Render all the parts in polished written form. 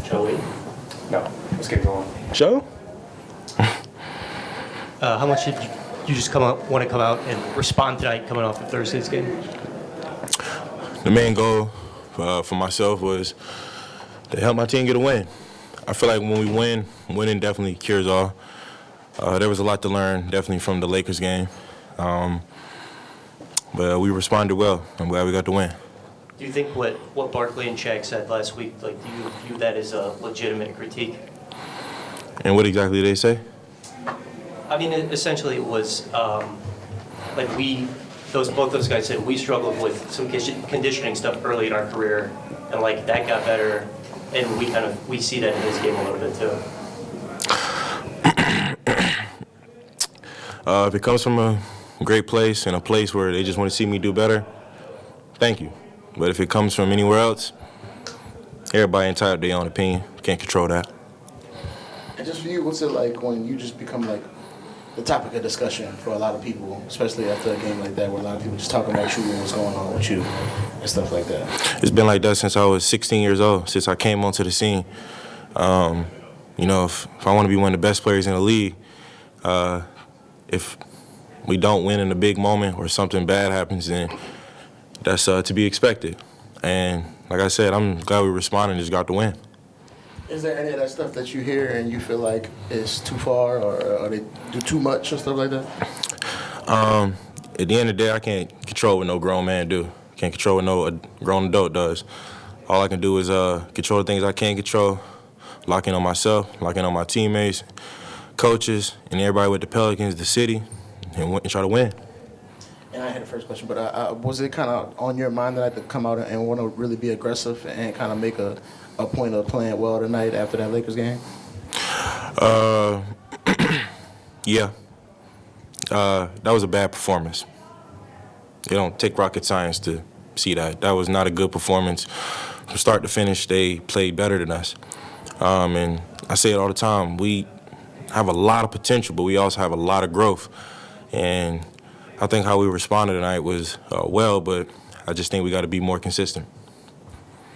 Joey? No, let's get going. Joe? How much did you just want to come out and respond tonight coming off of Thursday's game? The main goal for myself was to help my team get a win. I feel like when we win, winning definitely cures all. There was a lot to learn, definitely from the Lakers game. But we responded well. I'm glad we got the win. Do you think what Barkley and Shaq said last week, do you view that as a legitimate critique? And what exactly did they say? I mean, essentially it was both those guys said we struggled with some conditioning stuff early in our career, and that got better, and we see that in his game a little bit too. If it comes from a great place and a place where they just want to see me do better, thank you. But if it comes from anywhere else, everybody entitled to their own opinion. Can't control that. And just for you, what's it like when you just become the topic of discussion for a lot of people, especially after a game like that, where a lot of people just talking about you and what's going on with you and stuff like that? It's been like that since I was 16 years old, since I came onto the scene. If I want to be one of the best players in the league, if we don't win in a big moment or something bad happens, then that's to be expected. And like I said, I'm glad we responded and just got the win. Is there any of that stuff that you hear and you feel like is too far or they do too much or stuff like that? At the end of the day, I can't control what no grown man do. Can't control what no grown adult does. All I can do is control the things I can control, lock in on myself, lock in on my teammates, coaches, and everybody with the Pelicans, the city, and try to win. And I had the first question, but was it kind of on your mind that I could come out and want to really be aggressive and kind of make a point of playing well tonight after that Lakers game? Yeah. That was a bad performance. It don't take rocket science to see that. That was not a good performance. From start to finish, they played better than us. And I say it all the time, we have a lot of potential, but we also have a lot of growth. And I think how we responded tonight was well, but I just think we got to be more consistent.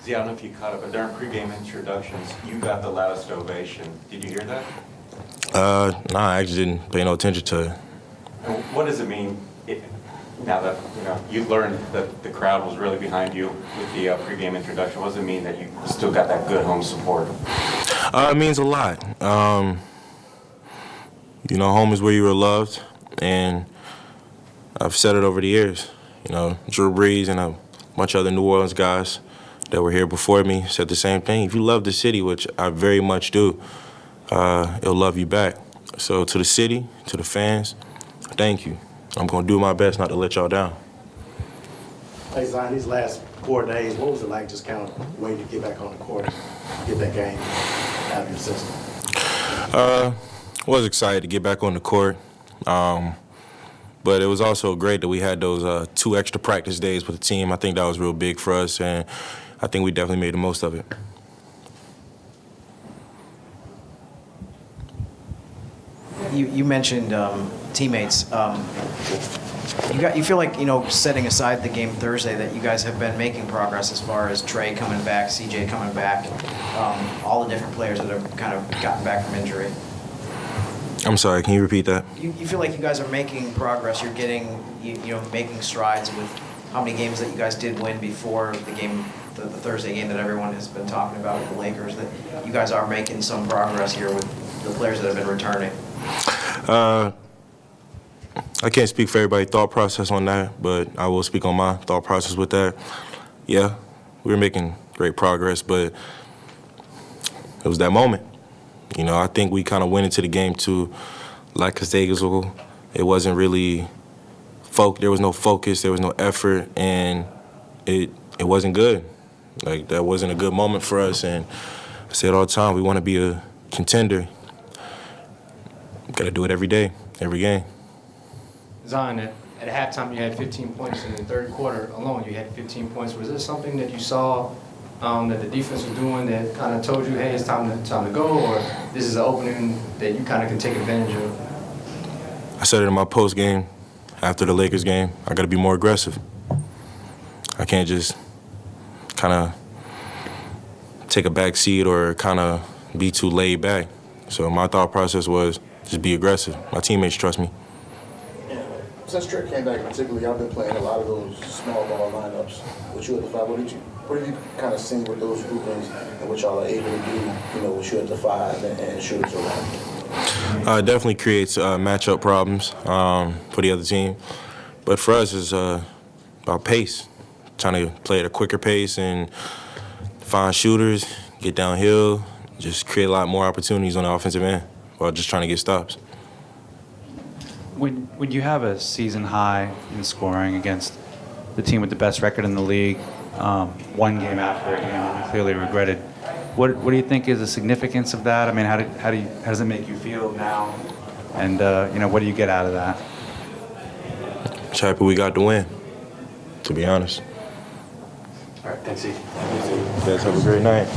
I don't know if you caught it, but during pregame introductions, you got the loudest ovation. Did you hear that? Nah, I actually didn't pay no attention to it. And what does it mean now that you learned that the crowd was really behind you with the pregame introduction? What does it mean that you still got that good home support? It means a lot. Home is where you were loved, and I've said it over the years. Drew Brees and a bunch of other New Orleans guys that were here before me said the same thing. If you love the city, which I very much do, it'll love you back. So to the city, to the fans, thank you. I'm going to do my best not to let y'all down. Hey, Zion, these last 4 days, what was it like just kind of waiting to get back on the court, get that game out of your system? Was excited to get back on the court. But it was also great that we had those 2 extra practice days with the team. I think that was real big for us, and I think we definitely made the most of it. You mentioned teammates. You feel like, setting aside the game Thursday, that you guys have been making progress as far as Trey coming back, CJ coming back, all the different players that have kind of gotten back from injury. I'm sorry, can you repeat that? You feel like you guys are making progress. You're getting, making strides with how many games that you guys did win before the game, the Thursday game that everyone has been talking about with the Lakers, that you guys are making some progress here with the players that have been returning. I can't speak for everybody's thought process on that, but I will speak on my thought process with that. Yeah, we were making great progress, but it was that moment. I think we kind of went into the game too lackadaisical. It wasn't really there was no focus, there was no effort, and it wasn't good. That wasn't a good moment for us, and I say it all the time, we want to be a contender. Got to do it every day, every game. Zion, at halftime you had 15 points. In the third quarter alone you had 15 points. Was this something that you saw that the defense was doing that kind of told you, hey, it's time to go, or this is an opening that you kind of can take advantage of? I said it in my post game after the Lakers game. I got to be more aggressive. I can't just kind of take a back seat or kind of be too laid back. So my thought process was just be aggressive. My teammates trust me. Since Trick came back, particularly, I've been playing a lot of those small ball lineups with you at the 5. What have you kind of seen with those groupings and what y'all are able to do, with you at the 5 and shooters around? It definitely creates matchup problems for the other team. But for us, it's about pace, trying to play at a quicker pace and find shooters, get downhill, just create a lot more opportunities on the offensive end while just trying to get stops. When you have a season high in scoring against the team with the best record in the league, one game after it, you clearly regretted. What do you think is the significance of that? I mean, how does it make you feel now? And what do you get out of that? Just happy we got the win, to be honest. All right, thanks, E. You guys have a great night.